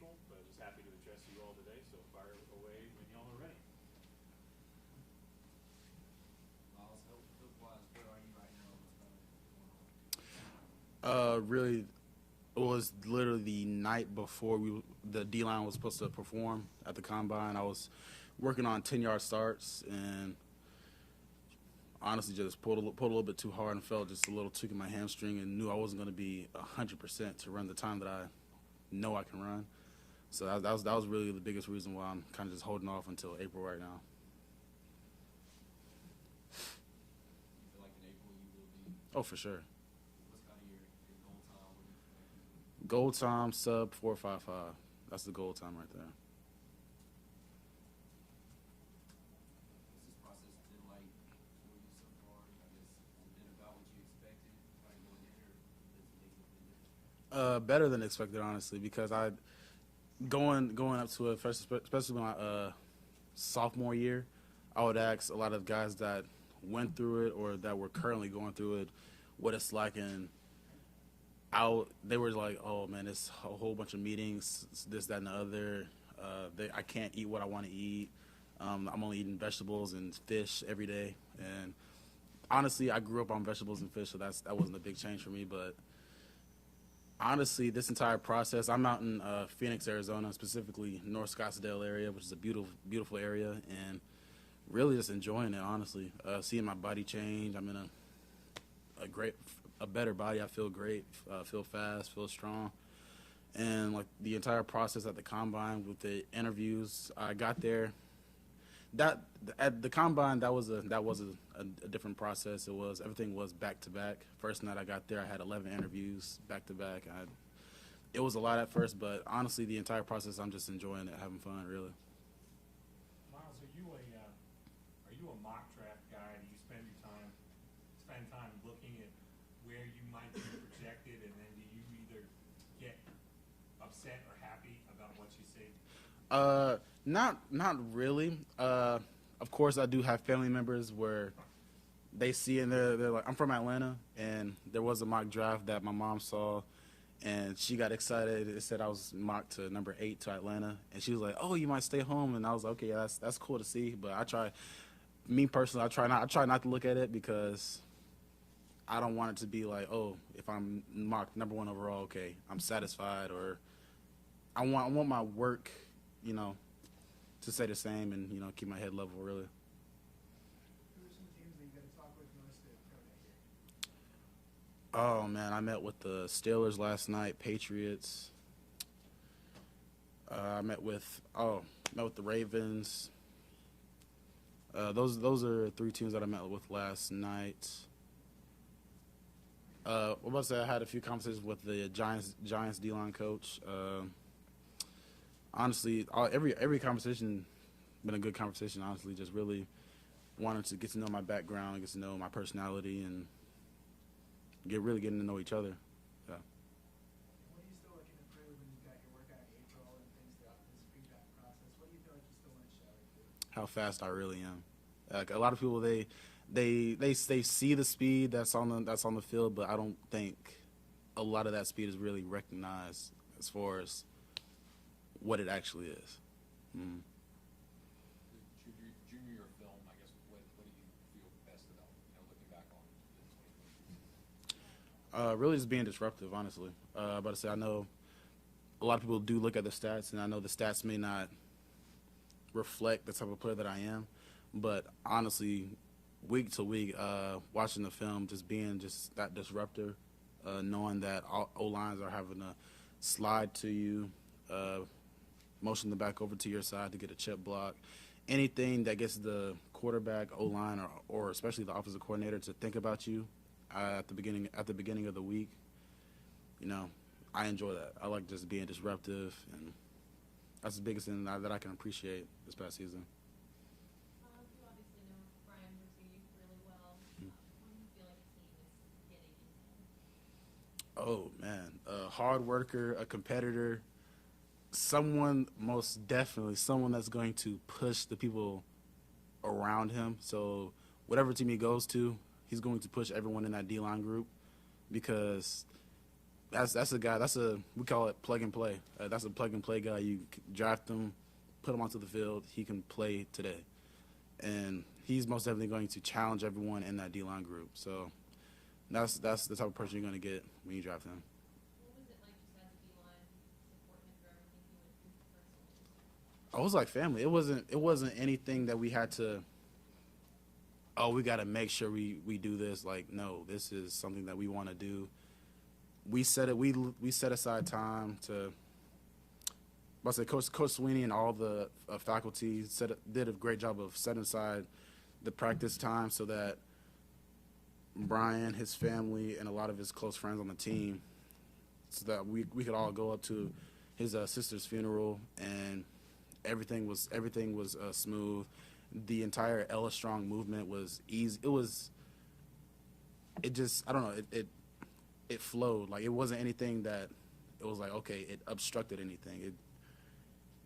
people, but just happy to address you all today. So fire away when y'all are ready. Myles, health-wise, where are you right now? What's going Really, it was literally the night before the D-line was supposed to perform at the combine. I was working on 10-yard starts and honestly just pulled a little bit too hard and felt just a little tweak in my hamstring and knew I wasn't going to be 100% to run the time that I know I can run. So that was really the biggest reason why I'm kind of just holding off until April right now. you feel like in April you will be? Oh, for sure. What's kind of your goal time? What do you think? Goal time sub 4.55. That's the goal time right there. What's this process been like for you so far? I guess has it been about what you expected? How you going in, or has things have been different? Better than expected, honestly, because I going up to it first, especially my sophomore year, I would ask a lot of guys that went through it or that were currently going through it what it's like, and they were like, "Oh man, it's a whole bunch of meetings, this, that, and the other. I can't eat what I want to eat. I'm only eating vegetables and fish every day." And honestly, I grew up on vegetables and fish, so that wasn't a big change for me, but honestly, this entire process, I'm out in Phoenix, Arizona, specifically North Scottsdale area, which is a beautiful, beautiful area, and really just enjoying it, honestly. Seeing my body change, I'm in a better body. I feel great, feel fast, feel strong, and like the entire process at the combine with the interviews, I got there. That at the combine, that was a different process. Everything was back to back. First night I got there, I had 11 interviews back to back. It was a lot at first, but honestly, the entire process, I'm just enjoying it, having fun, really. Myles, are you a mock draft guy? Do you spend time looking at where you might be projected, and then do you either get upset or happy about what you see? Not really. Of course, I do have family members where they see and they're like, I'm from Atlanta, and there was a mock draft that my mom saw, and she got excited. It said I was mocked to number 8 to Atlanta, and she was like, "Oh, you might stay home," and I was like, "Okay, yeah, that's cool to see." But me personally, I try not to look at it because I don't want it to be like, oh, if I'm mocked number 1 overall, okay, I'm satisfied, or I want my work, you know, to stay the same and keep my head level, really. Who are some teams that you got to talk with most at TigerNet here? Oh man, I met with the Steelers last night, Patriots. I met with the Ravens. Those are 3 teams that I met with last night. What about to say, I had a few conversations with the Giants D-line coach. Honestly, every conversation been a good conversation. Honestly, just really wanted to get to know my background, get to know my personality, and really getting to know each other. Yeah. What are you still looking to improve when you've got your workout in April and things throughout this feedback process? What do you feel like you still want to show or do? How fast I really am. Like a lot of people, they see the speed that's on the field, but I don't think a lot of that speed is really recognized as far as what it actually is. Mm. The junior year film, I guess, what do you feel best about, looking back on in 2022? Really just being disruptive, honestly. About to say, I know a lot of people do look at the stats, and I know the stats may not reflect the type of player that I am, but honestly, week to week, watching the film, just being just that disruptor, knowing that O-lines are having to slide to you, motion the back over to your side to get a chip block. Anything that gets the quarterback, O-line, or especially the offensive coordinator to think about you at the beginning of the week, I enjoy that. I like just being disruptive, and that's the biggest thing that I can appreciate this past season. You obviously know Brian Brzee really well. What do you feel like the team is getting in him? Oh man, a hard worker, a competitor, most definitely someone that's going to push the people around him. So whatever team he goes to, he's going to push everyone in that D-line group, because That's a guy. We call it plug and play. That's a plug and play guy. You draft him, put him onto the field. He can play today, and he's most definitely going to challenge everyone in that D-line group. So that's the type of person you're going to get when you draft him. What was it like just as a D-line supporting him through everything he went through personally? I was like family. It wasn't anything that we had to. Oh, we got to make sure we do this. Like, no, this is something that we want to do. We set aside time to. I say Coach Sweeney and all the faculty did a great job of setting aside the practice time so that Brian, his family, and a lot of his close friends on the team, so that we could all go up to his sister's funeral, and everything was smooth. The entire Ella Strong movement was easy. I don't know, it flowed. Like, it wasn't anything that it was like, okay, it obstructed anything.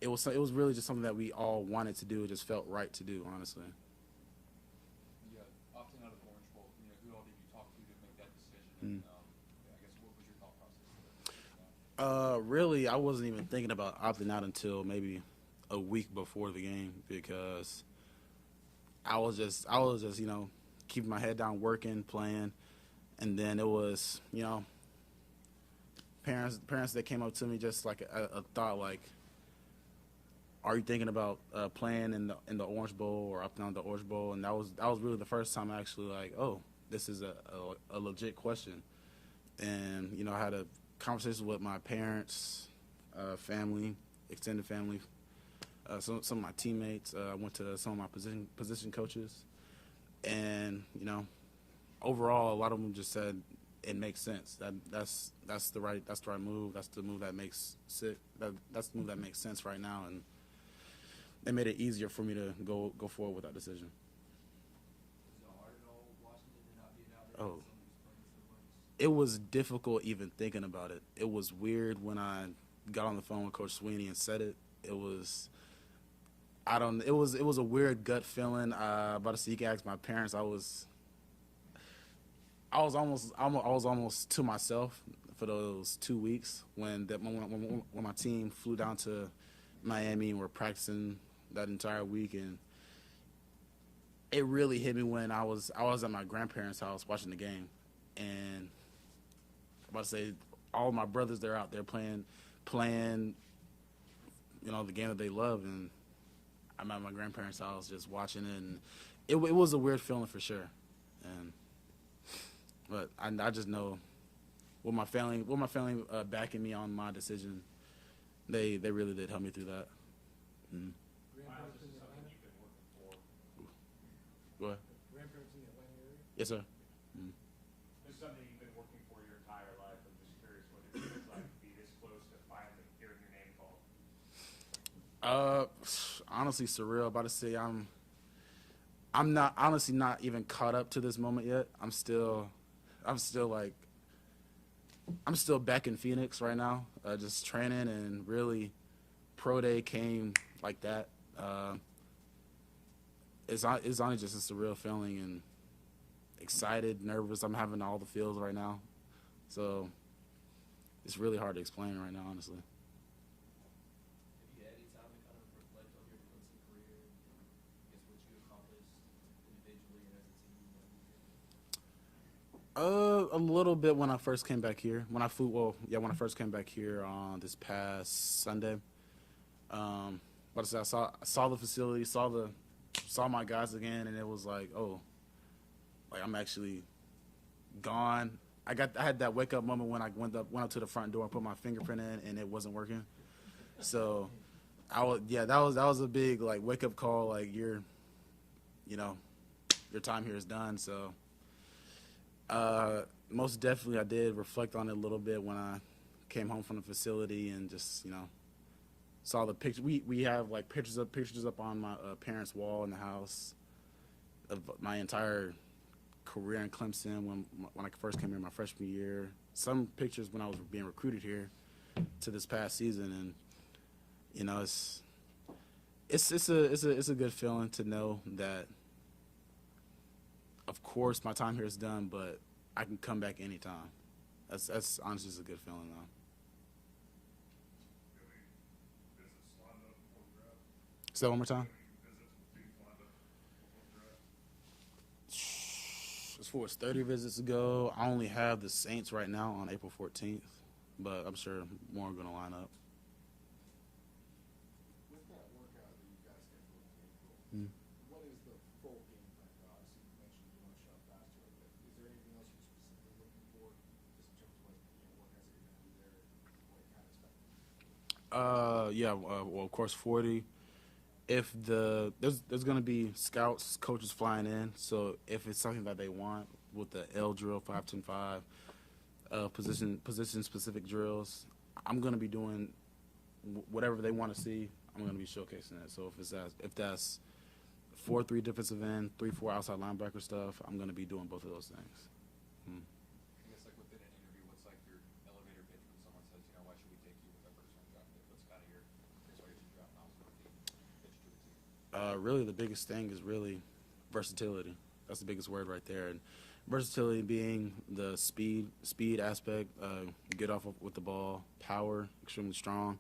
It was really just something that we all wanted to do. It just felt right to do, honestly. Yeah, opting out of the Orange Bowl, who all did you talk to make that decision? And, I guess, what was your thought process? Really, I wasn't even thinking about opting out until maybe a week before the game, because I was just keeping my head down, working, playing, and then it was parents that came up to me just like a thought, like, are you thinking about playing in the Orange Bowl or opting out of the Orange Bowl? And that was really the first time I actually like, oh, this is a legit question. And I had a conversation with my parents, family, extended family. Some of my teammates. I went to some of my position coaches, and overall, a lot of them just said it makes sense. That's the right move. That's the move that makes that's the move that makes sense right now, and it made it easier for me to go forward with that decision. Was it hard at all Washington and not being out there? Oh. Somebody was playing so much. It was difficult even thinking about it. It was weird when I got on the phone with Coach Sweeney and said it. It was a weird gut feeling. About to say, you can ask my parents. I was almost to myself for those 2 weeks when my team flew down to Miami and were practicing that entire week, and it really hit me when I was at my grandparents' house watching the game, and I'm about to say, all my brothers, they're out there playing the game that they love, and I'm at my grandparents' house just watching it, and it was a weird feeling for sure. But I just know with my family backing me on my decision, they really did help me through that. Mm-hmm. Myles, this is something you've been working for. Go ahead. Grandparents in the Atlanta area? Yes, sir. This is something you've been working for your entire life. I'm just curious what it feels like to be this close to finally hearing your name called. Honestly, surreal. About to say, I'm not honestly not even caught up to this moment yet. I'm still back in Phoenix right now, just training, and really pro day came like that. It's honestly just a surreal feeling, and excited, nervous. I'm having all the feels right now, so it's really hard to explain right now, honestly. Have you had any time to kind of reflect on your Clemson career and I guess what you accomplished individually and as a team? A little bit when I first came back here. When I first came back here on this past Sunday. But I saw the facility, saw my guys again, and it was like, oh, like I'm actually gone. I had that wake up moment when I went up to the front door and put my fingerprint in, and it wasn't working. So that was a big like wake up call. Like your time here is done. So most definitely I did reflect on it a little bit when I came home from the facility and just saw the picture. We have like pictures up on my parents' wall in the house of my entire career in Clemson when I first came here my freshman year. Some pictures when I was being recruited here to this past season, and it's a good feeling to know that. Of course, my time here is done, but I can come back anytime. That's honestly just a good feeling though. Say that one more time. As far as 30 visits to go, I only have the Saints right now on April 14th, but I'm sure more are going to line up. With that workout that you've got scheduled in April, Mm. what is the full game plan? Obviously, you mentioned you want to shove faster, but is there anything else you're specifically looking for, just in terms of like workouts that you're going to do there, what you're kind of expecting? Yeah. Well, of course, 40. If there's going to be scouts, coaches flying in, so if it's something that they want with the L drill, 5-10-5, position specific drills, I'm going to be doing whatever they want to see. I'm going to be showcasing it. So if that's 4-3 defensive end, 3-4 outside linebacker stuff, I'm going to be doing both of those things. I guess like within an interview, what's like your elevator pitch when someone says, you know, why should we take you with that first round draft pick? What's kind of your persuasion draft now sort of pitch to the team? Really, the biggest thing is really versatility. That's the biggest word right there. And versatility being the speed aspect, get off with the ball, power, extremely strong.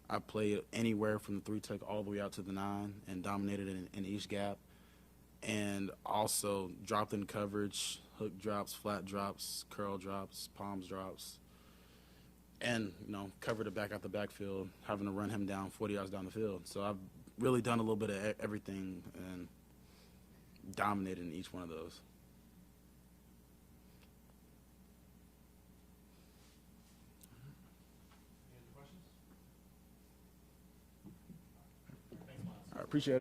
I play anywhere from the 3-tech all the way out to the 9 and dominated in each gap. And also dropped in coverage, hook drops, flat drops, curl drops, palms drops. And, covered it back out the backfield, having to run him down 40 yards down the field. So I've really done a little bit of everything and dominated in each one of those. Any other questions? Thanks, Myles. I appreciate it.